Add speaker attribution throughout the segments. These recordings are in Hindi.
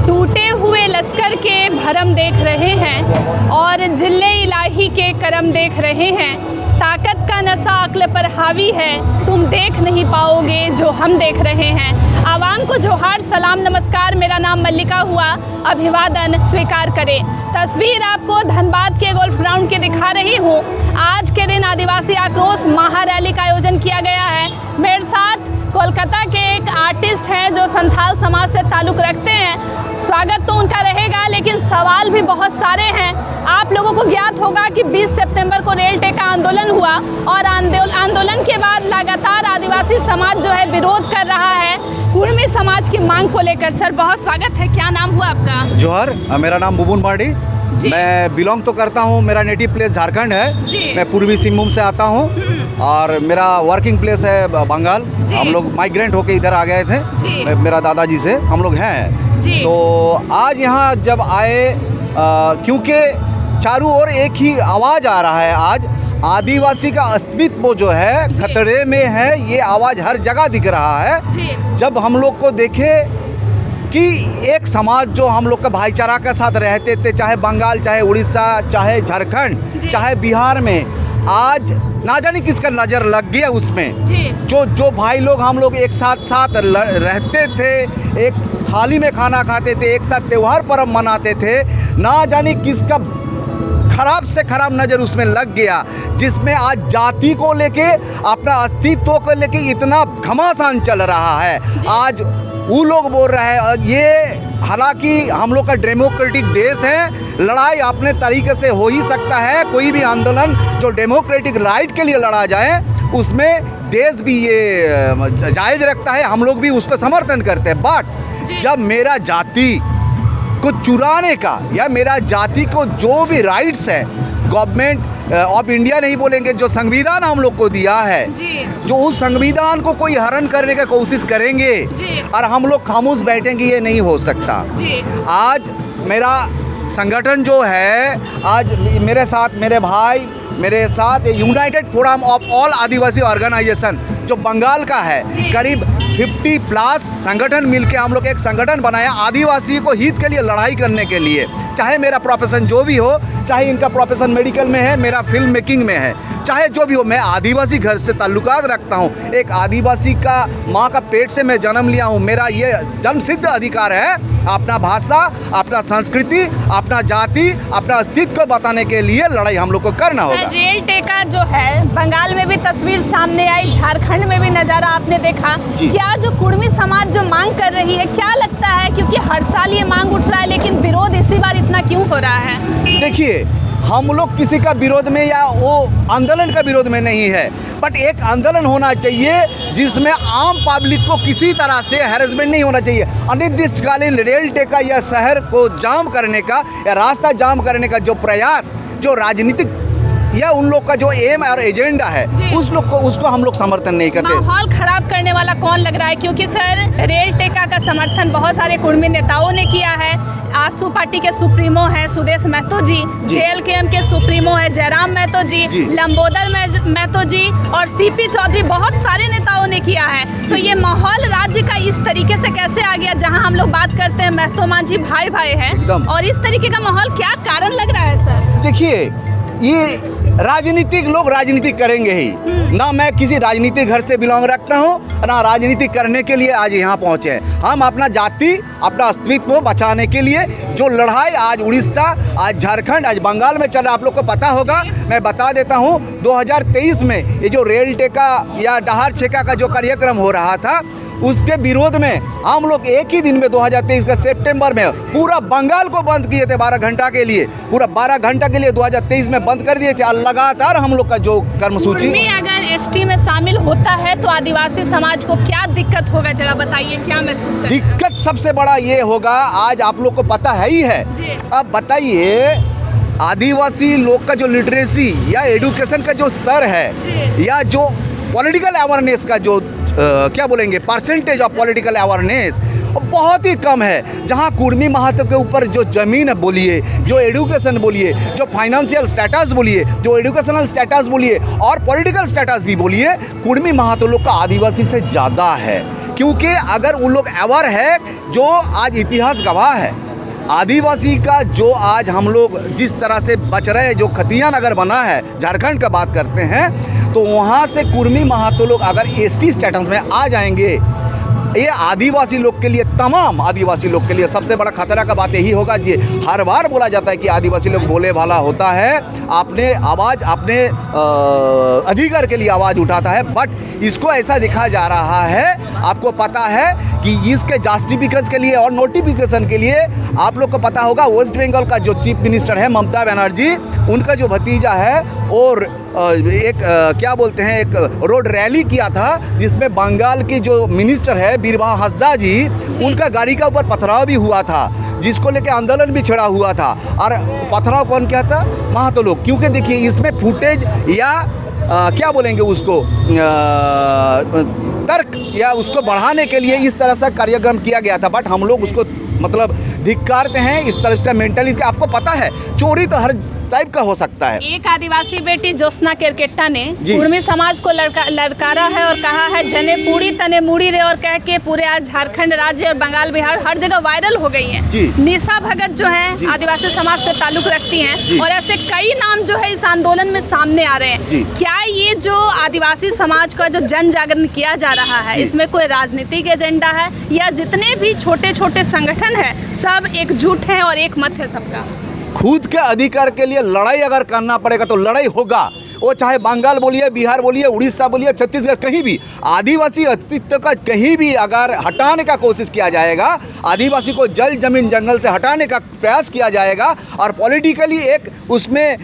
Speaker 1: टूटे हुए लश्कर के भरम देख रहे हैं और जिले इलाही के करम देख रहे हैं। ताकत का नशा अक्ल पर हावी है, तुम देख नहीं पाओगे जो हम देख रहे हैं। आवाम को जोहार सलाम नमस्कार, मेरा नाम मल्लिका हुआ, अभिवादन स्वीकार करें। तस्वीर आपको धनबाद के गोल्फ ग्राउंड की दिखा रही हूँ। आज के दिन आदिवासी आक्रोश महारैली का आयोजन किया गया है। मेरे साथ कोलकाता के एक आर्टिस्ट हैं जो संथाल समाज से ताल्लुक़ रखते हैं। स्वागत तो उनका रहेगा, लेकिन सवाल भी बहुत सारे हैं। आप लोगों को ज्ञात होगा कि 20 सितंबर को रेल टेका आंदोलन हुआ और आंदोलन के बाद लगातार आदिवासी समाज जो है विरोध कर रहा है कुर्मी समाज की मांग को लेकर। सर बहुत स्वागत है, क्या नाम हुआ आपका?
Speaker 2: जोहर, मेरा नाम बुबुन मार्डी। मैं बिलोंग तो करता हूँ, मेरा नेटिव प्लेस झारखंड है। मैं पूर्वी सिंहभूम से आता हूँ और मेरा वर्किंग प्लेस है बंगाल। हम लोग माइग्रेंट होके इधर आ गए थे मेरा दादाजी से, हम लोग हैं। तो आज यहाँ जब आए क्योंकि चारों ओर एक ही आवाज़ आ रहा है। आज आदिवासी का अस्तित्व जो है खतरे में है, ये आवाज़ हर जगह दिख रहा है। जब हम लोग को देखे कि एक समाज जो हम लोग का भाईचारा के साथ रहते थे, चाहे बंगाल, चाहे उड़ीसा, चाहे झारखंड, चाहे बिहार में, आज ना जाने किसका नज़र लग गया उसमें। जो भाई लोग हम लोग एक साथ रहते थे, एक थाली में खाना खाते थे, एक साथ त्यौहार पर्व मनाते थे, ना जाने किसका खराब से खराब नज़र उसमें लग गया, जिसमें आज जाति को लेके, अपना अस्तित्व को लेके इतना घमासान चल रहा है। आज वो लोग बोल रहे हैं ये, हालांकि हम लोग का डेमोक्रेटिक देश है, लड़ाई अपने तरीके से हो ही सकता है। कोई भी आंदोलन जो डेमोक्रेटिक राइट के लिए लड़ा जाए उसमें देश भी ये जायज़ रखता है, हम लोग भी उसको समर्थन करते हैं। बट जब मेरा जाति को चुराने का या मेरा जाति को जो भी राइट्स है, गवर्नमेंट ऑफ इंडिया नहीं बोलेंगे, जो संविधान हम लोग को दिया है, जो उस संविधान को कोई हरण करने की कोशिश करेंगे और हम लोग खामोश बैठेंगे, ये नहीं हो सकता। आज मेरा संगठन जो है, आज मेरे साथ मेरे भाई, मेरे साथ United Forum of All Adivasi Organisation जो बंगाल का है, करीब 50+ संगठन मिलके हम लोग एक संगठन बनाया आदिवासी को हित के लिए लड़ाई करने के लिए। चाहे मेरा प्रोफेशन जो भी हो, चाहे इनका प्रोफेशन मेडिकल में है, मेरा फिल्म मेकिंग में है, चाहे जो भी हो, मैं आदिवासी घर से ताल्लुकात रखता हूँ। एक आदिवासी का माँ का पेट से मैं जन्म लिया हूँ। मेरा ये जन्मसिद्ध अधिकार है अपना भाषा, अपना संस्कृति, अपना जाति, अपना अस्तित्व को बताने के लिए लड़ाई हम लोग को करना होगा।
Speaker 1: रेल टेका जो है बंगाल में भी तस्वीर सामने आई, झारखंड में भी नज़ारा आपने देखा। क्या जो कुर्मी समाज जो मांग कर रही है, क्या लगता है, क्योंकि हर साल ये मांग उठ रहा है, लेकिन विरोध इसी बार इतना क्यों हो रहा है?
Speaker 2: देखिए, हम लोग किसी का विरोध में या वो आंदोलन का विरोध में नहीं है, बट एक आंदोलन होना चाहिए जिसमें आम पब्लिक को किसी तरह से हैरेसमेंट नहीं होना चाहिए। अनिर्दिष्टकालीन रेल टेका या शहर को जाम करने का या रास्ता जाम करने का जो प्रयास, जो राजनीतिक या उन लोग का जो एम और एजेंडा है, उसको हम लोग समर्थन नहीं करते।
Speaker 1: माहौल खराब करने वाला कौन लग रहा है? क्योंकि सर रेल टेका का समर्थन बहुत सारे कुर्मी नेताओं ने किया है। आसू पार्टी के सुप्रीमो हैं सुदेश महतो जी, JLKM के सुप्रीमो है जयराम महतो जी, लंबोदर महतो जी और CP चौधरी, बहुत सारे नेताओं ने किया है। तो ये माहौल राज्य का इस तरीके से कैसे आ गया, जहाँ हम लोग बात करते हैं महतो मांझी भाई हैं, और इस तरीके का माहौल क्या कारण लग रहा है सर?
Speaker 2: देखिए, ये राजनीतिक लोग राजनीति करेंगे ही ना। मैं किसी राजनीतिक घर से बिलोंग रखता हूँ ना राजनीति करने के लिए आज यहाँ पहुँचे हैं। हम अपना जाति, अपना अस्तित्व बचाने के लिए जो लड़ाई आज उड़ीसा, आज झारखंड, आज बंगाल में चल रहा, आप लोग को पता होगा। मैं बता देता हूँ, 2023 में ये जो रेल टेका या डहार छेका का जो कार्यक्रम हो रहा था, उसके विरोध में हम लोग एक ही दिन में 2023 का सितंबर में पूरा बंगाल को बंद किए थे 12 घंटा के लिए। पूरा 12 घंटा के लिए 2023 में बंद कर दिए थे। लगातार हम लोग का जो कर्मसूची,
Speaker 1: अगर ST में शामिल होता है तो आदिवासी समाज को क्या दिक्कत होगा, जरा बताइए, क्या महसूस करते हैं?
Speaker 2: दिक्कत सबसे बड़ा ये होगा, आज आप लोग को पता है ही है। अब बताइए, आदिवासी लोग का जो लिटरेसी या एडुकेशन का जो स्तर है, या जो पॉलिटिकल अवेयरनेस का जो क्या बोलेंगे परसेंटेज ऑफ पॉलिटिकल अवेयरनेस बहुत ही कम है। जहाँ कुर्मी महत्व के ऊपर जो ज़मीन बोलिए, जो एडुकेशन बोलिए, जो फाइनेंशियल स्टेटस बोलिए, जो एडुकेशनल स्टेटस बोलिए और पॉलिटिकल स्टेटस भी बोलिए, कुर्मी महत्व लोग का आदिवासी से ज़्यादा है। क्योंकि अगर उन लोग अवेयर है, जो आज इतिहास गवाह है, आदिवासी का जो आज हम लोग जिस तरह से बच रहे हैं, जो खतिया नगर बना है, झारखंड का बात करते हैं, तो वहाँ से कुर्मी महातो लोग अगर एसटी स्टेटस में आ जाएंगे, ये आदिवासी लोग के लिए, तमाम आदिवासी लोग के लिए सबसे बड़ा खतरा का बात यही होगा। जी, हर बार बोला जाता है कि आदिवासी लोग बोले वाला होता है, अपने आवाज़, अपने अधिकार के लिए आवाज़ उठाता है, बट इसको ऐसा दिखा जा रहा है। आपको पता है कि इसके जस्टिफिकेशन के लिए और नोटिफिकेशन के लिए आप लोग को पता होगा, वेस्ट बंगाल का जो चीफ मिनिस्टर है ममता बनर्जी, उनका जो भतीजा है, और एक क्या बोलते हैं, एक रोड रैली किया था जिसमें बंगाल की जो मिनिस्टर है बीरबल हांसदा जी, उनका गाड़ी का ऊपर पथराव भी हुआ था, जिसको लेके आंदोलन भी छिड़ा हुआ था। और पथराव कौन किया था? महातो लोग। क्योंकि देखिए इसमें फुटेज या क्या बोलेंगे उसको, तर्क या उसको बढ़ाने के लिए इस तरह से कार्यक्रम किया गया था, बट हम लोग उसको मतलब धिक्कारते हैं। इस तरह का मेंटलिटी, आपको पता है चोरी तो हर टाइप का हो सकता है।
Speaker 1: एक आदिवासी बेटी ज्योत्सना केरकेट्टा ने कुर्मी समाज को ललकारा है और कहा है जने पूरी तने मुड़ी रे, और कह के पूरे आज झारखंड राज्य और बंगाल बिहार हर जगह वायरल हो गई है। निशा भगत जो है आदिवासी समाज से ताल्लुक रखती हैं, और ऐसे कई नाम जो है इस आंदोलन में सामने आ रहे हैं। क्या ये जो आदिवासी समाज का जो जन जागरण किया जा रहा है, इसमें कोई राजनीतिक एजेंडा है, या जितने भी छोटे छोटे संगठन है सब एकजुट हैं और एक मत है सबका?
Speaker 2: खुद के अधिकार के लिए लड़ाई अगर करना पड़ेगा तो लड़ाई होगा। वो चाहे बंगाल बोलिए, बिहार बोलिए, उड़ीसा बोलिए, छत्तीसगढ़, कहीं भी आदिवासी अस्तित्व का कहीं भी अगर हटाने का कोशिश किया जाएगा, आदिवासी को जल जमीन जंगल से हटाने का प्रयास किया जाएगा, और पॉलिटिकली एक उसमें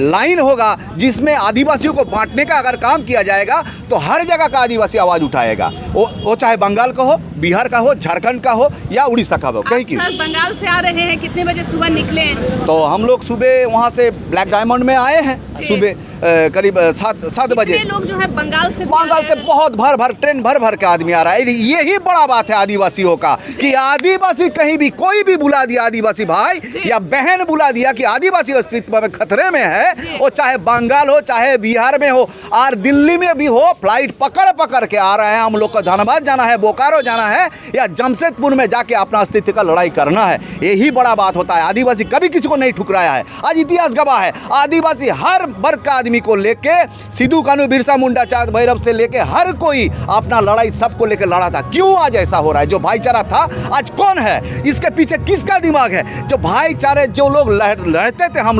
Speaker 2: लाइन होगा जिसमें आदिवासियों को बांटने का अगर काम किया जाएगा, तो हर जगह का आदिवासी आवाज़ उठाएगा। वो चाहे बंगाल का हो, बिहार का हो, झारखंड का हो या उड़ीसा का हो, कहीं की।
Speaker 1: सर बंगाल से आ रहे हैं, कितने बजे सुबह निकले?
Speaker 2: तो हम लोग सुबह वहाँ से ब्लैक डायमंड में आए हैं, सुबह करीब 7 बजे।
Speaker 1: लोग जो है बंगाल से
Speaker 2: बहुत भर ट्रेन भर के आदमी आ रहा है। यही बड़ा बात है आदिवासियों का, कि आदिवासी कहीं भी कोई भी बुला दिया, आदिवासी भाई या बहन बुला दिया कि आदिवासी अस्तित्व में खतरे में है, वो चाहे बंगाल हो, चाहे बिहार में हो, और दिल्ली में भी हो, फ्लाइट पकड़ के आ रहे हैं। हम लोग को धनबाद जाना है, बोकारो जाना है, या जमशेदपुर में जाके अपना अस्तित्व का लड़ाई करना है। यही बड़ा बात होता है। आदिवासी कभी किसी को नहीं ठुकराया है, आज इतिहास गवाह है। आदिवासी हर वर्ग का आदमी को लेके, सिद्धू कान्हू, बिरसा मुंडा, चाँद भैरव से लेके हर कोई अपना लड़ाई सबको लेके लड़ा था। क्यों आज ऐसा हो रहा है? जो भाईचारा था आज कौन है? इसके पीछे किसका दिमाग है? जो भाईचारे जो लोग लड़ते थे, हम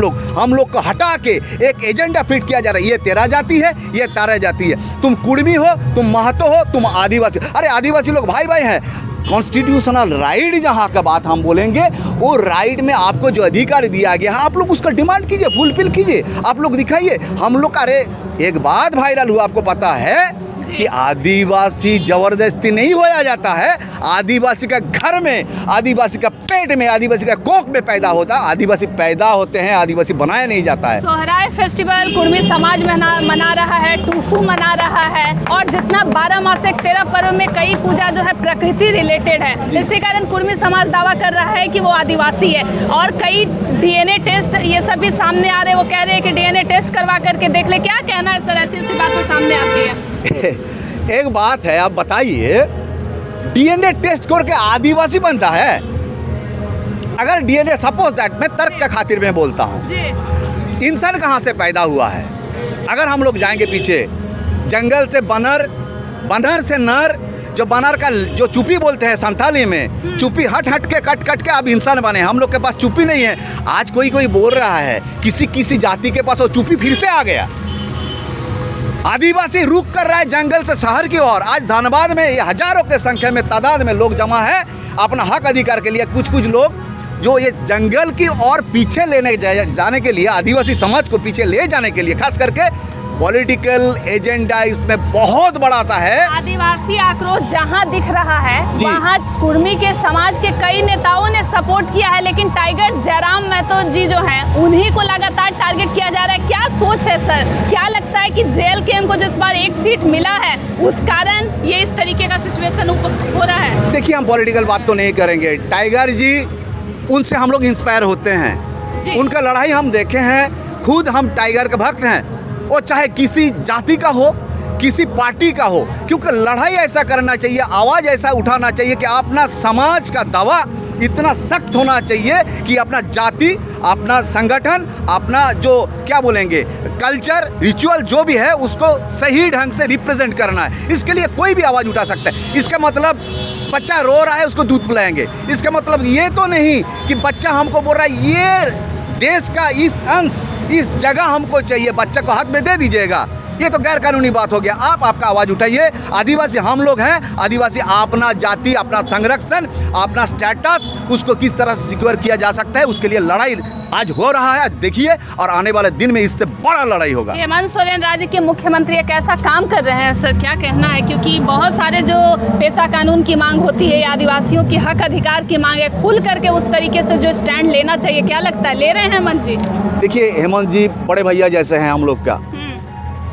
Speaker 2: लोग को हटा के एक एजेंडा फिट किया जा रहा है। ये तेरा जाति है, ये तारा जाति है, तुम कुर्मी हो, तुम महतो हो, तुम आदिवासी। अरे आदिवासी लोग भाई भाई हैं। कॉन्स्टिट्यूशनल राइट जहाँ का बात हम बोलेंगे, वो राइट में आपको जो अधिकार दिया गया है, आप लोग उसका डिमांड कीजिए, फुलफिल कीजिए, आप लोग दिखाइए। हम लोग, अरे एक बात वायरल हुआ, आपको पता है कि आदिवासी जबरदस्ती नहीं होया जाता है। आदिवासी का घर में, आदिवासी का पेट में, आदिवासी का कोख में पैदा होता है। आदिवासी पैदा होते हैं, आदिवासी बनाया नहीं जाता है।
Speaker 1: सोहराय फेस्टिवल कुर्मी समाज मना रहा है, टूसू मना रहा है, और जितना 12 मास 13 पर्व में कई पूजा जो है प्रकृति रिलेटेड है। इसी कारण कुर्मी समाज दावा कर रहा है कि वो आदिवासी है, और कई DNA टेस्ट ये सब भी सामने आ रहे हैं। वो कह रहे हैं कि DNA टेस्ट करवा करके देख ले। क्या कहना है सर, ऐसी बातें सामने आती है?
Speaker 2: एक बात है, आप बताइए, DNA टेस्ट करके आदिवासी बनता है? अगर DNA, सपोज दैट, मैं तर्क का खातिर में बोलता हूँ, इंसान कहाँ से पैदा हुआ है? अगर हम लोग जाएंगे पीछे, जंगल से बनर से नर, जो बनर का जो चुपी बोलते हैं संथाली में, चुपी हट के कट के अब इंसान बने। हम लोग के पास चुपी नहीं है। आज कोई बोल रहा है किसी जाति के पास वो चुपी फिर से आ गया। आदिवासी रुक कर रहा है जंगल से शहर की ओर। आज धनबाद में ये हजारों के संख्या में तादाद में लोग जमा है अपना हक अधिकार के लिए। कुछ लोग जो ये जंगल की ओर पीछे लेने जाने के लिए, आदिवासी समाज को पीछे ले जाने के लिए, खास करके पॉलिटिकल एजेंडा इसमें बहुत बड़ा सा है।
Speaker 1: आदिवासी आक्रोश जहां दिख रहा है वहां कुर्मी के समाज के कई नेताओं ने सपोर्ट किया है, लेकिन टाइगर जयराम महतो जी जो हैं उन्हीं को लगातार टारगेट किया जा रहा है। क्या सोच है सर? क्या लगता है कि JLKM को जिस बार एक सीट मिला है उस कारण ये इस तरीके का सिचुएशन हो रहा है?
Speaker 2: देखिए, हम पॉलिटिकल बात तो नहीं करेंगे। टाइगर जी, उनसे हम लोग इंस्पायर होते हैं, उनका लड़ाई हम देखे हैं, खुद हम टाइगर के भक्त हैं। वो चाहे किसी जाति का हो, किसी पार्टी का हो, क्योंकि लड़ाई ऐसा करना चाहिए, आवाज़ ऐसा उठाना चाहिए कि अपना समाज का दावा इतना सख्त होना चाहिए कि अपना जाति, अपना संगठन, अपना जो क्या बोलेंगे कल्चर, रिचुअल जो भी है उसको सही ढंग से रिप्रेजेंट करना है। इसके लिए कोई भी आवाज़ उठा सकता है। इसका मतलब बच्चा रो रहा है उसको दूध पिलाएंगे, इसका मतलब ये तो नहीं कि बच्चा हमको बोल रहा है ये देश का इस अंश, इस जगह हमको चाहिए, बच्चा को हक में दे दीजिएगा। ये तो गैर कानूनी बात हो गया। आपका आवाज़ उठाइए। आदिवासी हम लोग हैं, आदिवासी अपना जाति, अपना संरक्षण, अपना स्टेटस उसको किस तरह से सिक्योर किया जा सकता है, उसके लिए लड़ाई आज हो रहा है। देखिए, और आने वाले दिन में इससे बड़ा लड़ाई होगा।
Speaker 1: हेमंत सोरेन राज्य के मुख्यमंत्री एक ऐसा काम कर रहे हैं सर, क्या कहना है? क्योंकि बहुत सारे जो पेशा कानून की मांग होती है, आदिवासियों की हक अधिकार की मांग है, खुल करके उस तरीके से जो स्टैंड लेना चाहिए, क्या लगता है ले रहे हैं हेमंत जी?
Speaker 2: देखिए, हेमंत जी बड़े भैया जैसे हैं हम लोग का,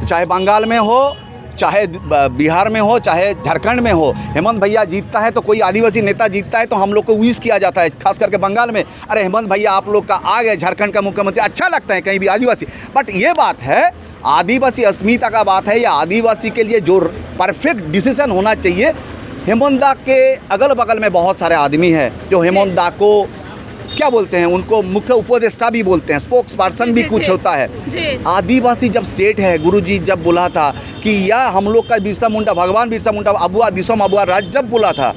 Speaker 2: चाहे बंगाल में हो, चाहे बिहार में हो, चाहे झारखंड में हो। हेमंत भैया जीतता है तो कोई आदिवासी नेता जीतता है तो हम लोग को विश किया जाता है, खास करके बंगाल में, अरे हेमंत भैया आप लोग का आ गए झारखंड का मुख्यमंत्री, अच्छा लगता है कहीं भी आदिवासी। बट ये बात है, आदिवासी अस्मिता का बात है, या आदिवासी के लिए जो परफेक्ट डिसीजन होना चाहिए। हेमंत दा के अगल बगल में बहुत सारे आदमी हैं जो हेमंत दा को क्या बोलते हैं, उनको मुख्य उपदेष्टा भी बोलते हैं, स्पोक्स पर्सन भी कुछ होता है। आदिवासी जब स्टेट है, गुरुजी जब बोला था कि या हम लोग का बिरसा मुंडा, भगवान बिरसा मुंडा अबुआ दिसोम अबुआ राज जब बोला था,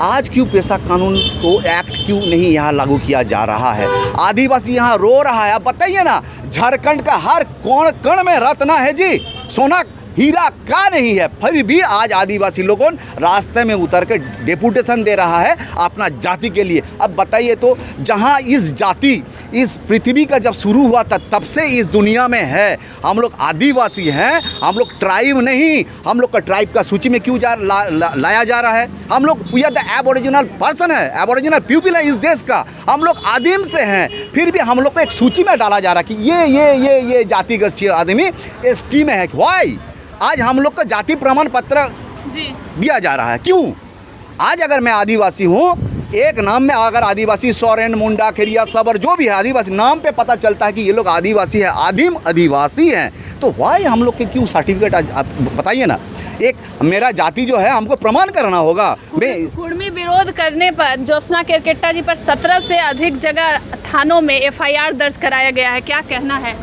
Speaker 2: आज क्यों पेशा कानून को एक्ट क्यों नहीं यहाँ लागू किया जा रहा है? आदिवासी यहाँ रो रहा है। आप बताइए ना, झारखंड का हर कोण कण में रत्न है जी, सोना हीरा का नहीं है, फिर भी आज आदिवासी लोगों रास्ते में उतर कर डेपुटेशन दे रहा है अपना जाति के लिए। अब बताइए तो, जहां इस जाति इस पृथ्वी का जब शुरू हुआ था तब से इस दुनिया में है। हम लोग आदिवासी हैं, हम लोग ट्राइब नहीं। हम लोग का ट्राइब का सूची में क्यों लाया जा रहा है? हम लोग we are the aboriginal person है, एबोरिजिनल पीपल है इस देश का। हम लोग आदिम से हैं, फिर भी हम लोग को एक सूची में डाला जा रहा है कि ये जातिगत आदमी ST में है। वाई आज हम लोग का जाति प्रमाण पत्र दिया जा रहा है, क्यों? आज अगर मैं आदिवासी हूँ, एक नाम में अगर आदिवासी, सोरेन, मुंडा, खेरिया, सबर जो भी है आदिवासी, नाम पे पता चलता है कि ये लोग आदिवासी है, आदिम आदिवासी हैं, तो वाई हम लोग के क्यों सर्टिफिकेट? आज आप बताइए ना, एक मेरा जाति जो है हमको प्रमाण करना होगा।
Speaker 1: कुर्मी विरोध करने पर ज्योत्सना केरकेट्टा जी पर 17 से अधिक जगह थानों में FIR दर्ज कराया गया है, क्या कहना है?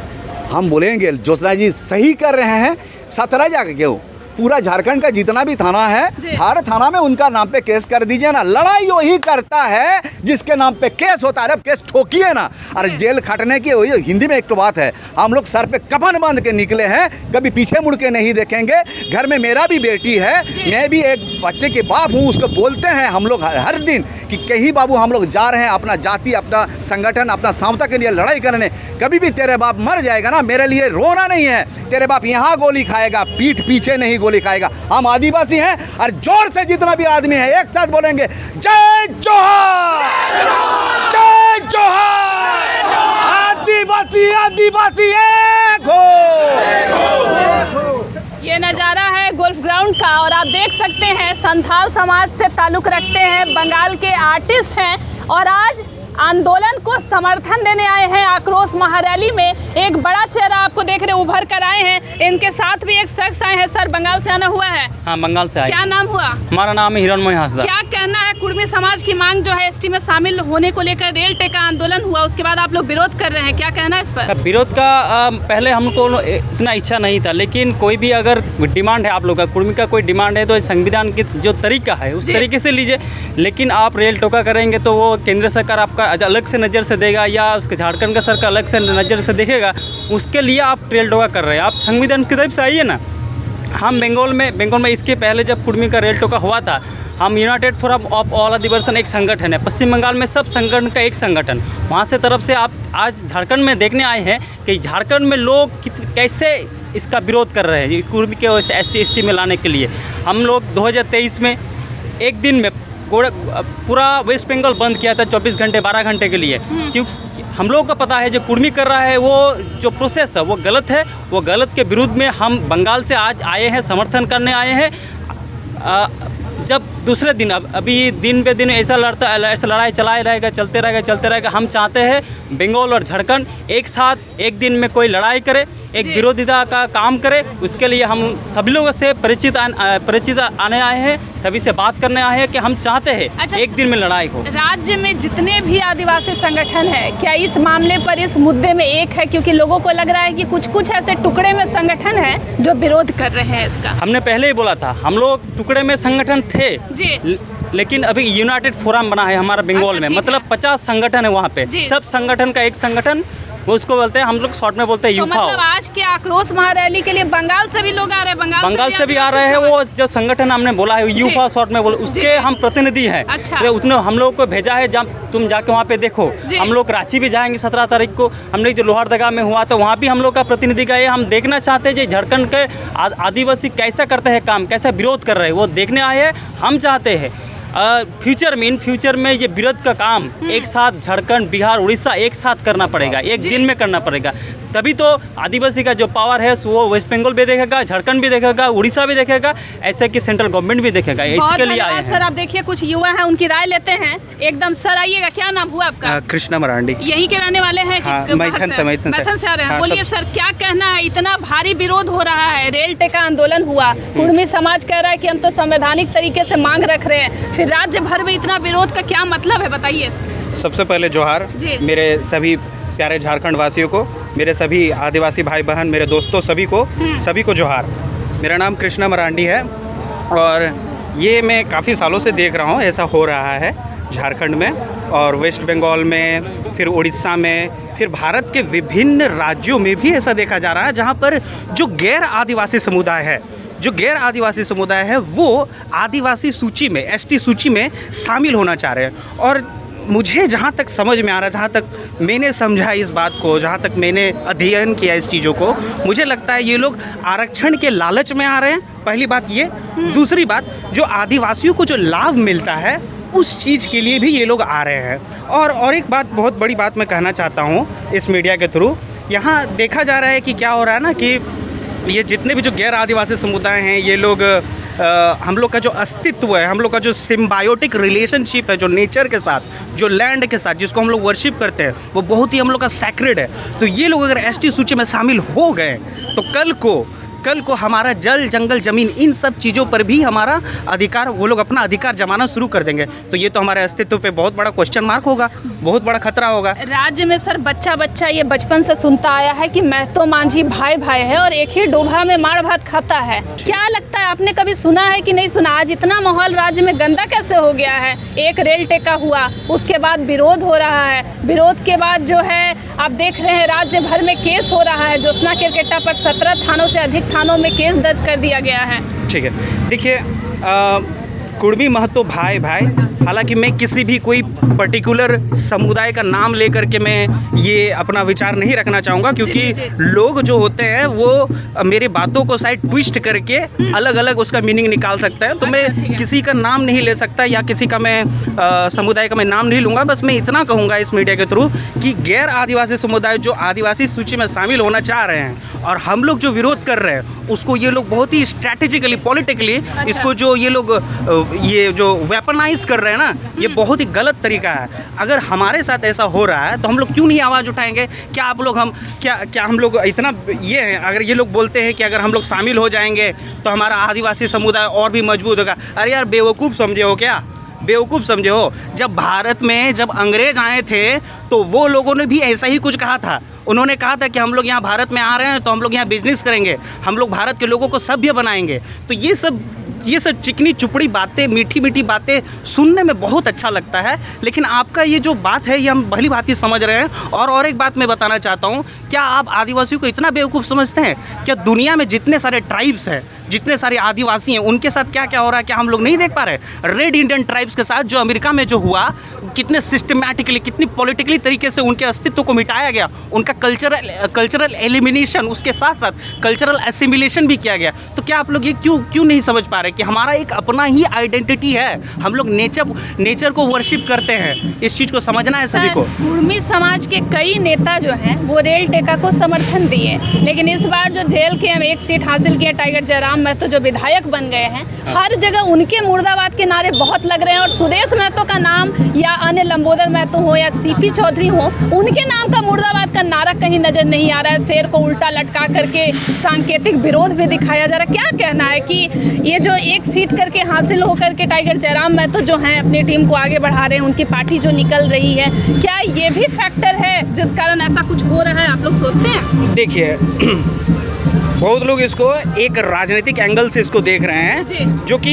Speaker 2: हम बोलेंगे ज्योत्सना जी सही कर रहे हैं। 17 जगह क्यों, पूरा झारखंड का जितना भी थाना है, हर थाना में उनका नाम पे केस कर दीजिए ना। लड़ाई वही करता है जिसके नाम पे केस होता है। अब केस ठोकिए ना, अरे जेल खटने की वही हिंदी में एक तो बात है, हम लोग सर पे कफन बांध के निकले हैं, कभी पीछे मुड़ के नहीं देखेंगे। घर में मेरा भी बेटी है, मैं भी एक बच्चे के बाप हूँ, उसको बोलते हैं हम लोग हर दिन कि कहीं बाबू हम लोग जा रहे हैं अपना जाति, अपना संगठन, अपना समता के लिए लड़ाई करने। कभी भी तेरे बाप मर जाएगा ना, मेरे लिए रोना नहीं है। तेरे बाप यहाँ गोली खाएगा, पीठ पीछे नहीं गोली खाएगा। हम आदिवासी हैं, और जोर से जितना भी आदमी है एक साथ बोलेंगे, जय जोहार, जय जोहार, आदिवासी आदिवासी एक हो।
Speaker 1: ये नज़ारा है गोल्फ ग्राउंड का, और आप देख सकते हैं संथाल समाज से ताल्लुक़ रखते हैं, बंगाल के आर्टिस्ट हैं, और आज आंदोलन को समर्थन देने आए हैं। आक्रोश महारैली में एक बड़ा चेहरा आपको देख रहे उभर कर आए हैं। इनके साथ भी एक शख्स आए हैं। सर, बंगाल से आना हुआ है?
Speaker 3: हाँ, बंगाल से आए।
Speaker 1: क्या नाम हुआ?
Speaker 3: हमारा नाम है हिरणमय हांसदा।
Speaker 1: क्या कहना है? कुर्मी समाज की मांग जो है ST में शामिल होने को लेकर रेल टेका आंदोलन हुआ, उसके बाद आप लोग विरोध कर रहे हैं, क्या कहना है इस पर?
Speaker 3: विरोध का पहले हमको इतना इच्छा नहीं था, लेकिन कोई भी अगर डिमांड है आप लोग का, कुर्मी का कोई डिमांड है तो संविधान की जो तरीका है उस तरीके से लीजिए। लेकिन आप रेल टोका करेंगे तो वो केंद्र सरकार आपका अलग से नज़र से देगा, या उसके झारखंड का सरकार अलग से नज़र से देखेगा। उसके लिए आप रेल टोका कर रहे हैं। आप संविधान की तरफ से आइए ना। हम बंगाल में इसके पहले जब कुर्मी का रेल टोका हुआ था, हम यूनाइटेड फोरम ऑफ ऑल आदिवासी एक संगठन है, पश्चिम बंगाल में सब संगठन का एक संगठन, वहाँ से तरफ से आप आज झारखंड में देखने आए हैं कि झारखंड में लोग कैसे इसका विरोध कर रहे हैं, कुर्मी के ST में लाने के लिए। हम लोग 2023 में एक दिन में पूरा वेस्ट बंगाल बंद किया था 24 घंटे 12 घंटे के लिए, क्योंकि हम लोगों का पता है जो कुर्मी कर रहा है वो जो प्रोसेस है वो गलत है। वो गलत के विरुद्ध में हम बंगाल से आज आए हैं, समर्थन करने आए हैं। जब दूसरे दिन अभी दिन पे दिन ऐसा लड़ाई चलाए रहेगा, चलते रहेगा। हम चाहते हैं बंगाल और झारखंड एक साथ एक दिन में कोई लड़ाई करे, एक विरोधिता का काम करे। उसके लिए हम सभी लोगों से परिचित आने आए हैं, सभी से बात करने आए हैं कि हम चाहते हैं एक दिन में लड़ाई हो।
Speaker 1: राज्य में जितने भी आदिवासी संगठन है, क्या इस मामले पर, इस मुद्दे में एक है? क्योंकि लोगों को लग रहा है कि कुछ ऐसे टुकड़े में संगठन है जो विरोध कर रहे हैं इसका।
Speaker 3: हमने पहले ही बोला था, हम लोग टुकड़े में संगठन थे
Speaker 1: जी,
Speaker 3: लेकिन अभी यूनाइटेड फोरम बना है हमारा बंगाल में, मतलब 50 संगठन है वहाँ पे, सब संगठन का एक संगठन, वो उसको बोलते हैं, हम लोग शॉर्ट में बोलते हैं
Speaker 1: तो
Speaker 3: यूफाओ।
Speaker 1: मतलब आज के आक्रोश महारैली के लिए बंगाल से भी लोग आ रहे हैं,
Speaker 3: बंगाल से भी आ रहे हैं। वो जो संगठन हमने बोला है यूफाओ शॉर्ट में बोला, उसके हम प्रतिनिधि हैं।
Speaker 1: अच्छा।
Speaker 3: तो उसने हम लोग को भेजा है, जब तुम जाके वहाँ पे देखो। हम लोग रांची भी जाएंगे 17 तारीख को। हमने जो लोहारदगा में हुआ तो वहाँ भी हम लोग का प्रतिनिधि गए। हम देखना चाहते हैं कि झारखंड के आदिवासी कैसा करते हैं काम, कैसा विरोध कर रहे हैं, वो देखने आए हैं। हम चाहते हैं फ्यूचर में ये विरोध का काम एक साथ झारखंड, बिहार, उड़ीसा एक साथ करना पड़ेगा, एक दिन में करना पड़ेगा। तभी तो आदिवासी का जो पावर है वो वेस्ट बंगाल भी देखेगा, झारखंड भी देखेगा, उड़ीसा भी देखेगा, ऐसे कि सेंट्रल गवर्नमेंट भी देखेगा। इसके लिए आए हैं
Speaker 1: सर। आप देखिए कुछ युवा हैं, उनकी राय लेते हैं एकदम। सर आइएगा, क्या नाम हुआ आपका?
Speaker 4: कृष्णा मरांडी।
Speaker 1: यहीं के रहने वाले हैं?
Speaker 4: मैथन से
Speaker 1: आ रहे हैं। बोलिए सर, क्या कहना है? इतना भारी विरोध हो रहा है, रेल टेका आंदोलन हुआ, कुर्मी समाज कह रहा है कि हम तो संवैधानिक तरीके से मांग रख रहे हैं, फिर राज्य भर में इतना विरोध का क्या मतलब है, बताइए।
Speaker 4: सबसे पहले जोहार मेरे सभी प्यारे झारखंड वासियों को, मेरे सभी आदिवासी भाई बहन, मेरे दोस्तों, सभी को जोहार। मेरा नाम कृष्णा मरांडी है और ये मैं काफ़ी सालों से देख रहा हूँ ऐसा हो रहा है झारखंड में और वेस्ट बंगाल में, फिर उड़ीसा में, फिर भारत के विभिन्न राज्यों में भी ऐसा देखा जा रहा है, जहाँ पर जो गैर आदिवासी समुदाय है वो आदिवासी सूची में, एसटी सूची में शामिल होना चाह रहे हैं। और मुझे जहाँ तक समझ में आ रहा, जहाँ तक मैंने समझा इस बात को, जहाँ तक मैंने अध्ययन किया इस चीज़ों को, मुझे लगता है ये लोग आरक्षण के लालच में आ रहे हैं, पहली बात ये। दूसरी बात, जो आदिवासियों को जो लाभ मिलता है उस चीज़ के लिए भी ये लोग आ रहे हैं। और एक बात, बहुत बड़ी बात मैं कहना चाहता हूँ इस मीडिया के थ्रू, यहाँ देखा जा रहा है कि क्या हो रहा है ना, कि ये जितने भी जो गैर आदिवासी समुदाय हैं, ये लोग हम लोग का जो अस्तित्व है, हम लोग का जो सिम्बायोटिक रिलेशनशिप है जो नेचर के साथ, जो लैंड के साथ, जिसको हम लोग वर्शिप करते हैं, वो बहुत ही हम लोग का सैक्रेड है। तो ये लोग अगर एसटी सूची में शामिल हो गए तो कल को हमारा जल, जंगल, ज़मीन, इन सब चीज़ों पर भी हमारा अधिकार, वो लोग अपना अधिकार जमाना शुरू कर देंगे। तो ये तो हमारे अस्तित्व पे बहुत बड़ा क्वेश्चन मार्क होगा, बहुत बड़ा खतरा होगा।
Speaker 1: राज्य में सर बच्चा ये बचपन से सुनता आया है कि महतो मांझी भाई है और एक ही डोभा में मार भात खाता है। क्या लगता है, आपने कभी सुना है कि नहीं सुना? आज इतना माहौल राज्य में गंदा कैसे हो गया है? एक रेल टेका हुआ, उसके बाद विरोध हो रहा है, विरोध के बाद जो है आप देख रहे हैं राज्य भर में केस हो रहा है। ज्योत्सना केरकेट्टा पर 17 थानों से अधिक थानों में केस दर्ज कर दिया गया है।
Speaker 4: ठीक है, देखिए कुर्मी महतो भाई, हालांकि मैं किसी भी कोई पर्टिकुलर समुदाय का नाम लेकर के मैं ये अपना विचार नहीं रखना चाहूँगा, क्योंकि लोग जो होते हैं वो मेरे बातों को शायद ट्विस्ट करके अलग अलग उसका मीनिंग निकाल सकता है। तो मैं किसी का नाम नहीं ले सकता या किसी का मैं समुदाय का मैं नाम नहीं लूँगा। बस मैं इतना कहूँगा इस मीडिया के थ्रू कि गैर आदिवासी समुदाय जो आदिवासी सूची में शामिल होना चाह रहे हैं और हम लोग जो विरोध कर रहे हैं उसको ये लोग बहुत ही स्ट्रैटेजिकली, पॉलिटिकली इसको जो ये लोग ये जो वेपनाइज कर रहे हैं ना, ये बहुत ही गलत तरीका है। अगर हमारे साथ ऐसा हो रहा है तो हम लोग क्यों नहीं आवाज़ उठाएंगे? क्या आप लोग क्या हम लोग इतना ये हैं? अगर ये लोग बोलते हैं कि अगर हम लोग शामिल हो जाएंगे तो हमारा आदिवासी समुदाय और भी मजबूत होगा। अरे यार, बेवकूफ़ समझे हो क्या? बेवकूफ़ समझे हो? जब भारत में जब अंग्रेज आए थे तो वो लोगों ने भी ऐसा ही कुछ कहा था। उन्होंने कहा था कि हम लोग यहाँ भारत में आ रहे हैं तो हम लोग यहाँ बिजनेस करेंगे, हम लोग भारत के लोगों को सभ्य बनाएंगे। तो ये सब चिकनी चुपड़ी बातें, मीठी मीठी बातें सुनने में बहुत अच्छा लगता है, लेकिन आपका ये जो बात है ये हम भली भांति समझ रहे हैं। और एक बात मैं बताना चाहता हूँ, क्या आप आदिवासियों को इतना बेवकूफ़ समझते हैं? क्या दुनिया में जितने सारे ट्राइब्स हैं, जितने सारे आदिवासी हैं, उनके साथ क्या क्या हो रहा है, क्या हम लोग नहीं देख पा रहे? रेड इंडियन ट्राइब्स के साथ जो अमेरिका में जो हुआ, कितने सिस्टमैटिकली, कितनी पॉलिटिकली तरीके से उनके अस्तित्व को मिटाया गया, उनका कल्चरल एलिमिनेशन, उसके साथ साथ कल्चरल एसिमिलेशन भी किया गया। तो क्या आप लोग ये क्यों नहीं समझ पा रहे कि हमारा एक अपना ही आइडेंटिटी है, हम लोग नेचर को वर्शिप करते हैं? इस चीज़ को समझना है सभी को।
Speaker 1: कुर्मी समाज के कई नेता जो हैं वो रेल टेका को समर्थन दिए, लेकिन इस बार जो जेल के हम एक सीट हासिल किए टाइगर जयराम जयराम महतो जो विधायक बन गए हैं, हर जगह उनके मुर्दाबाद के नारे बहुत लग रहे हैं और सुदेश महतो का नाम या अन्य लंबोदर महतो हो या सीपी चौधरी हो, उनके नाम का मुर्दाबाद का नारा कहीं नजर नहीं आ रहा है। शेर को उल्टा लटका करके सांकेतिक विरोध भी दिखाया जा रहा है। क्या कहना है कि ये जो एक सीट करके हासिल होकर के टाइगर जयराम महतो जो हैं अपनी टीम को आगे बढ़ा रहे हैं, उनकी पार्टी जो निकल रही है, क्या ये भी फैक्टर है जिस कारण ऐसा कुछ हो रहा है, आप लोग सोचते हैं?
Speaker 4: देखिए बहुत लोग इसको एक राजनीतिक एंगल से इसको देख रहे हैं, जो कि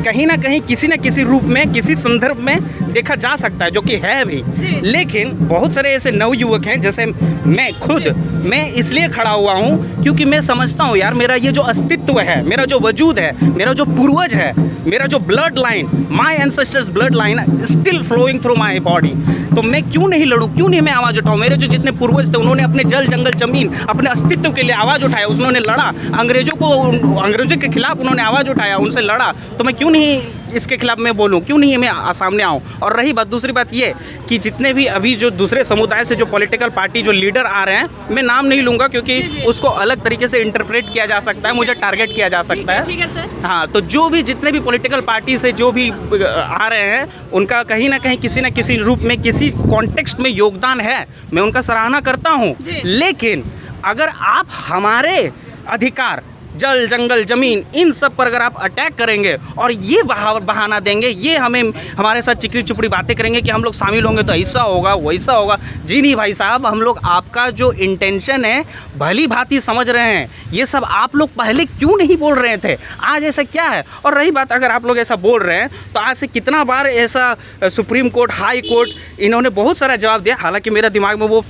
Speaker 4: कहीं ना कहीं किसी न किसी रूप में किसी संदर्भ में देखा जा सकता है, जो कि है भी। लेकिन बहुत सारे ऐसे नवयुवक हैं, जैसे मैं खुद, मैं इसलिए खड़ा हुआ हूँ क्योंकि मैं समझता हूँ यार, मेरा ये जो अस्तित्व है, मेरा जो वजूद है, मेरा जो पूर्वज है, मेरा जो blood line, my ancestors blood line still flowing through my body, तो मैं क्यों नहीं लड़ूँ, क्यों नहीं मैं आवाज़ उठाऊँ? मेरे जो जितने पूर्वज थे उन्होंने अपने जल जंगल जमीन अपने अस्तित्व के लिए आवाज़ उठाया, उन्होंने लड़ा, अंग्रेजों के खिलाफ उन्होंने आवाज़ उठाया, उनसे लड़ा, तो मैं क्यों नहीं इसके खिलाफ मैं बोलूं, क्यों नहीं मैं सामने आऊं? और रही बात, दूसरी बात ये कि जितने भी अभी जो दूसरे समुदाय से जो पॉलिटिकल पार्टी जो लीडर आ रहे हैं, मैं नाम नहीं लूँगा क्योंकि उसको अलग तरीके से इंटरप्रेट किया जा सकता है, मुझे टारगेट किया जा सकता है।
Speaker 1: ठीक है सर।
Speaker 4: हाँ, तो जो भी जितने भी पॉलिटिकल पार्टी से जो भी आ रहे हैं, उनका कहीं ना कहीं किसी न किसी रूप में किसी कॉन्टेक्स्ट में योगदान है, मैं उनका सराहना करता हूँ। लेकिन अगर आप हमारे अधिकार, जल जंगल जमीन, इन सब पर अगर आप अटैक करेंगे और ये बहाना देंगे, ये हमें हमारे साथ चिकनी चुपड़ी बातें करेंगे कि हम लोग शामिल होंगे तो ऐसा होगा वैसा होगा, जी नहीं भाई साहब, हम लोग आपका जो इंटेंशन है भली भांति समझ रहे हैं। ये सब आप लोग पहले क्यों नहीं बोल रहे थे? आज ऐसा क्या है? और रही बात, अगर आप लोग ऐसा बोल रहे हैं तो आज से कितना बार ऐसा सुप्रीम कोर्ट, हाई कोर्ट, इन्होंने बहुत सारा जवाब दिया। हालांकि मेरा दिमाग में वो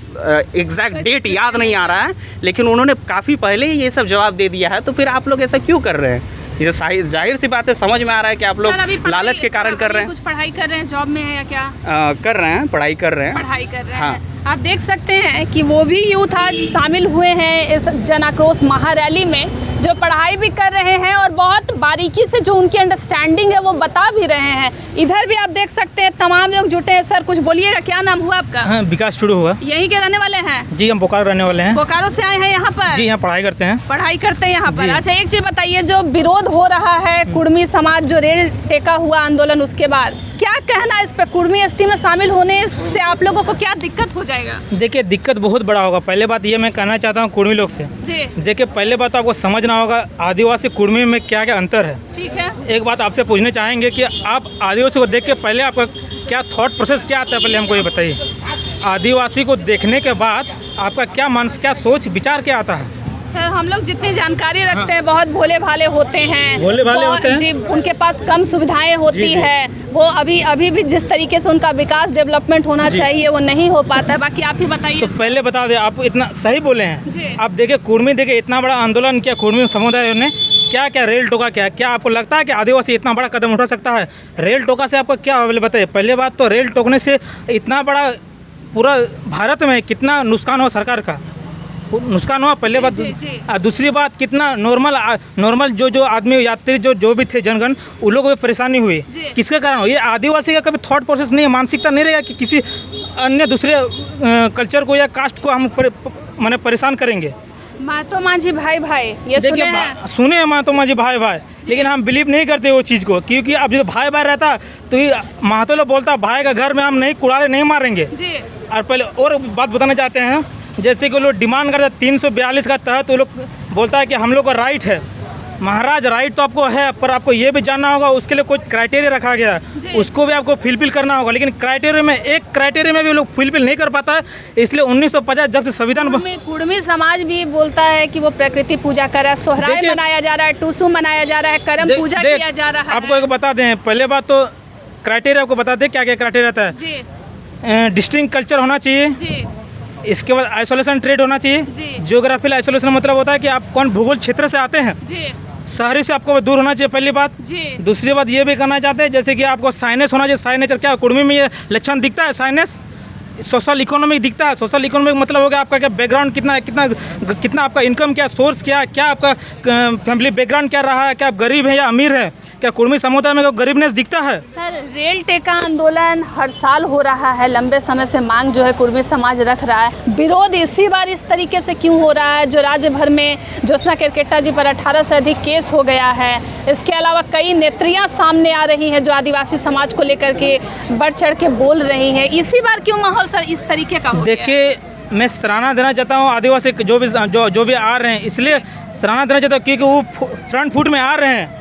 Speaker 4: एग्जैक्ट डेट याद नहीं आ रहा है, लेकिन उन्होंने काफ़ी पहले ही ये सब जवाब दे दिया है। तो फिर आप लोग ऐसा क्यों कर रहे हैं? ये जाहिर सी बात है, समझ में आ रहा है कि आप लोग लालच के कारण कर रहे हैं।
Speaker 1: कुछ पढ़ाई कर रहे हैं, जॉब में है या क्या?
Speaker 4: कर रहे हैं, पढ़ाई कर रहे हैं।
Speaker 1: हाँ। आप देख सकते हैं कि वो भी यूथ आज शामिल हुए हैं इस जन आक्रोश महारैली में, जो पढ़ाई भी कर रहे हैं और बहुत बारीकी से जो उनकी अंडरस्टैंडिंग है वो बता भी रहे हैं। इधर भी आप देख सकते हैं तमाम लोग जुटे हैं। सर कुछ बोलिएगा, क्या नाम हुआ आपका?
Speaker 5: हाँ, विकास टुडू हुआ।
Speaker 1: यहीं के रहने वाले हैं?
Speaker 5: जी, हम बोकारो रहने वाले हैं।
Speaker 1: बोकारो से आए हैं यहाँ पर?
Speaker 5: जी, यहाँ पढ़ाई करते हैं।
Speaker 1: पढ़ाई करते हैं यहाँ पर। अच्छा, एक चीज़ बताइए, जो विरोध हो रहा है कुर्मी समाज जो रेल टेका हुआ आंदोलन, उसके बाद क्या कहना इस पर? कुर्मी एसटी में शामिल होने से आप लोगों को क्या दिक्कत हो जाएगा?
Speaker 5: देखिए, दिक्कत बहुत बड़ा होगा। पहले बात ये मैं कहना चाहता हूँ कुर्मी लोग से, देखिए पहले बात आपको समझना होगा आदिवासी कुर्मी में क्या क्या अंतर है।
Speaker 1: ठीक है। एक
Speaker 5: बात आपसे पूछना चाहेंगे कि आप आदिवासी को देख के पहले आपका क्या थॉट प्रोसेस क्या आता है, पहले हमको ये बताइए। आदिवासी को देखने के बाद आपका क्या मन, क्या सोच विचार क्या आता है?
Speaker 1: सर, हम लोग जितनी जानकारी रखते हैं, बहुत भोले भाले होते हैं,
Speaker 5: भोले भाले होते हैं जी,
Speaker 1: उनके पास कम सुविधाएं होती है। वो अभी भी जिस तरीके से उनका विकास डेवलपमेंट होना चाहिए वो नहीं हो पाता है। बाकी आप ही बताइए।
Speaker 5: तो पहले बता दें, आप इतना सही बोले हैं। आप देखिए कुर्मी, देखिए इतना बड़ा आंदोलन किया कुर्मी समुदाय ने, क्या क्या रेल टोका, क्या आपको लगता है कि आदिवासी इतना बड़ा कदम उठा सकता है? रेल टोका से आपको क्या बताइए? पहले बात तो रेल टोकने से इतना बड़ा पूरा भारत में कितना नुकसान हुआ, सरकार का नुकसान हुआ, पहले बात। दूसरी बात, कितना नॉर्मल जो आदमी यात्री जो भी थे जनगण, उन लोगों को परेशानी हुई। किसके कारण हुई? ये आदिवासी का कभी थॉट प्रोसेस नहीं है, मानसिकता नहीं रहेगा कि किसी अन्य दूसरे कल्चर को या कास्ट को हम माने परेशान करेंगे।
Speaker 1: महतो माझी भाई ये
Speaker 5: सुने महतो माझी भाई, लेकिन हम बिलीव नहीं करते वो चीज़ को, क्योंकि अब जो भाई रहता तो ये महतो लोग बोलता भाई का घर में हम नहीं कुड़ाले नहीं मारेंगे। और पहले और बात बताना चाहते हैं, जैसे कि लोग डिमांड करते हैं 342 का तहत, वो लोग बोलता है कि हम लोग का राइट है। महाराज, राइट तो आपको है, पर आपको ये भी जानना होगा उसके लिए कुछ क्राइटेरिया रखा गया है, उसको भी आपको फुलफिल करना होगा। लेकिन एक क्राइटेरिया में भी लोग फुलफिल नहीं कर पाता है, इसलिए 1950 जब से संविधान
Speaker 1: कुर्मी समाज भी बोलता है कि वो प्रकृति पूजा कर रहा है, सोहराय मनाया जा रहा है, टूसू मनाया जा रहा है, करम पूजा किया जा रहा है।
Speaker 5: आपको एक बता दें, पहले बात तो क्राइटेरिया आपको बता दें क्या क्या क्राइटेरिया रहता है। डिस्टिंक्ट कल्चर होना चाहिए, इसके बाद आइसोलेशन ट्रेड होना चाहिए। जियोग्राफिकल आइसोलेशन मतलब होता है कि आप कौन भूगोल क्षेत्र से आते हैं, शहरी से आपको दूर होना चाहिए, पहली बात। दूसरी बात ये भी करना चाहते हैं जैसे कि आपको साइनेस होना चाहिए। साइनेचर क्या कुर्मी में ये लक्षण दिखता है? साइनेस सोशल इकोनॉमिक दिखता है। सोशल इकोनॉमिक मतलब हो गया आपका क्या बैकग्राउंड, कितना आपका इनकम, क्या सोर्स, क्या आपका फैमिली बैकग्राउंड क्या रहा है, क्या आप गरीब हैं या अमीर है, क्या कुर्मी समुदाय में कोई गरीबनेस दिखता है?
Speaker 1: सर, रेल टेका आंदोलन हर साल हो रहा है, लंबे समय से मांग जो है कुर्मी समाज रख रहा है। विरोध इसी बार इस तरीके से क्यों हो रहा है? जो राज्य भर में ज्योत्सना केरकेट्टा जी पर 18 से अधिक केस हो गया है। इसके अलावा कई नेत्रियां सामने आ रही हैं जो आदिवासी समाज को लेकर के बढ़ चढ़ के बोल रही हैं। इसी बार क्यों माहौल सर इस तरीके का हो गया?
Speaker 5: देखिए, मैं सराहना देना चाहता हूँ आदिवासी जो भी आ रहे हैं, इसलिए सराहना देना चाहता हूँ क्योंकि वो फ्रंट फुट में आ रहे हैं।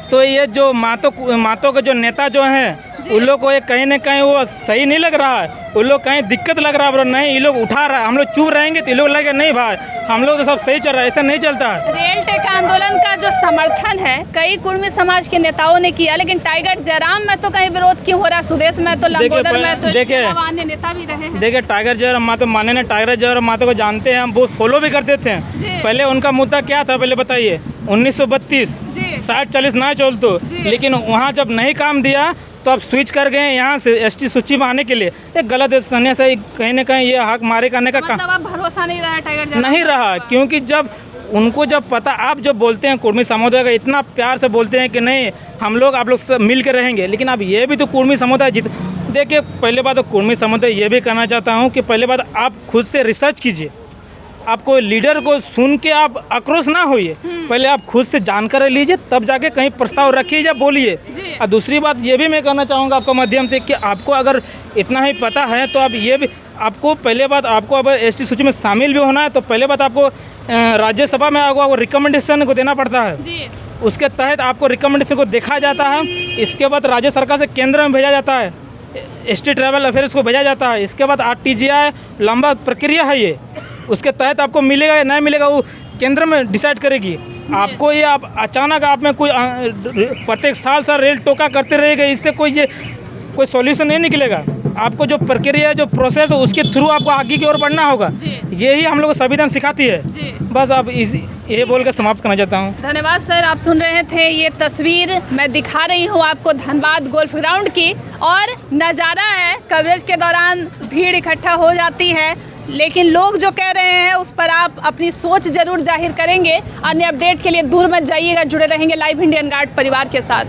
Speaker 5: तो ये जो मातों के जो नेता जो हैं उन लोग को ये कहीं ना कहीं वो सही नहीं लग रहा है, उन लोग कहीं दिक्कत लग रहा है। नहीं, ये लोग उठा रहा है, हम लोग चुप रहेंगे तो ये लोग लगे नहीं भाई हम लोग तो सब सही चल रहा है, ऐसा नहीं चलता है।
Speaker 1: रेल टेका आंदोलन का जो समर्थन है कई कुर्मी समाज के नेताओं ने किया, लेकिन टाइगर जयराम में तो कहीं विरोध क्यों हो रहा है? सुदेश में तो, लंबोदर में तो, इसके अलावा अन्य नेता भी रहे हैं।
Speaker 5: देखिए, टाइगर जयराम मातो माननीय टाइगर जयराम मातो को जानते हैं, हम बहुत फॉलो भी करते थे। पहले उनका मुद्दा क्या था पहले बताइए? 1932 60-40 ना चल तो, लेकिन वहाँ जब नहीं काम दिया तो अब स्विच कर गए यहाँ से एसटी सूची में आने के लिए। एक गलत है सन्या से कहीं ना कहीं ये हक मारे करने का
Speaker 1: मतलब अब भरोसा नहीं रहा टाइगर जयराम
Speaker 5: नहीं रहा, क्योंकि जब उनको जब पता, आप जब बोलते हैं कुर्मी समुदाय का इतना प्यार से बोलते हैं कि नहीं हम लोग आप लोग सब मिल कर रहेंगे, लेकिन अब ये भी तो कुर्मी समुदाय देखिए, पहले बात तो कुर्मी समुदाय ये भी कहना चाहता हूँ कि पहले बात आप खुद से रिसर्च कीजिए, आपको लीडर को सुन के आप आक्रोश ना होइए, पहले आप खुद से जानकारी लीजिए तब जाके कहीं प्रस्ताव रखिए या बोलिए। और दूसरी बात ये भी मैं कहना चाहूँगा आपका माध्यम से कि आपको अगर इतना ही पता है तो आप ये भी आपको पहले बात आपको अगर एसटी सूची में शामिल भी होना है तो पहले बात आपको राज्यसभा में आपको रिकमेंडेशन को देना पड़ता है, उसके तहत आपको रिकमेंडेशन को देखा जाता है। इसके बाद राज्य सरकार से केंद्र में भेजा जाता है, एसटी ट्रैवल अफेयर्स को भेजा जाता है। इसके बाद RTGI लंबा प्रक्रिया है ये, उसके तहत आपको मिलेगा या नहीं मिलेगा वो केंद्र में डिसाइड करेगी। आपको ये आप अचानक आप में कोई प्रत्येक साल रेल टोका करते रहेगा, इससे कोई सॉल्यूशन नहीं निकलेगा। आपको जो प्रक्रिया जो प्रोसेस है उसके थ्रू आपको आगे की ओर बढ़ना होगा, यही हम लोग को संविधान सिखाती है। बस अब ये बोल कर समाप्त करना चाहता हूँ।
Speaker 1: धन्यवाद सर, आप सुन रहे थे ये तस्वीर मैं दिखा रही हूँ आपको धनबाद गोल्फ ग्राउंड की, और नज़ारा है कवरेज के दौरान भीड़ इकट्ठा हो जाती है, लेकिन लोग जो कह रहे हैं उस पर आप अपनी सोच जरूर जाहिर करेंगे। अन्य अपडेट के लिए दूर मत जाइएगा, जुड़े रहेंगे लाइव इंडियन गार्ड परिवार के साथ।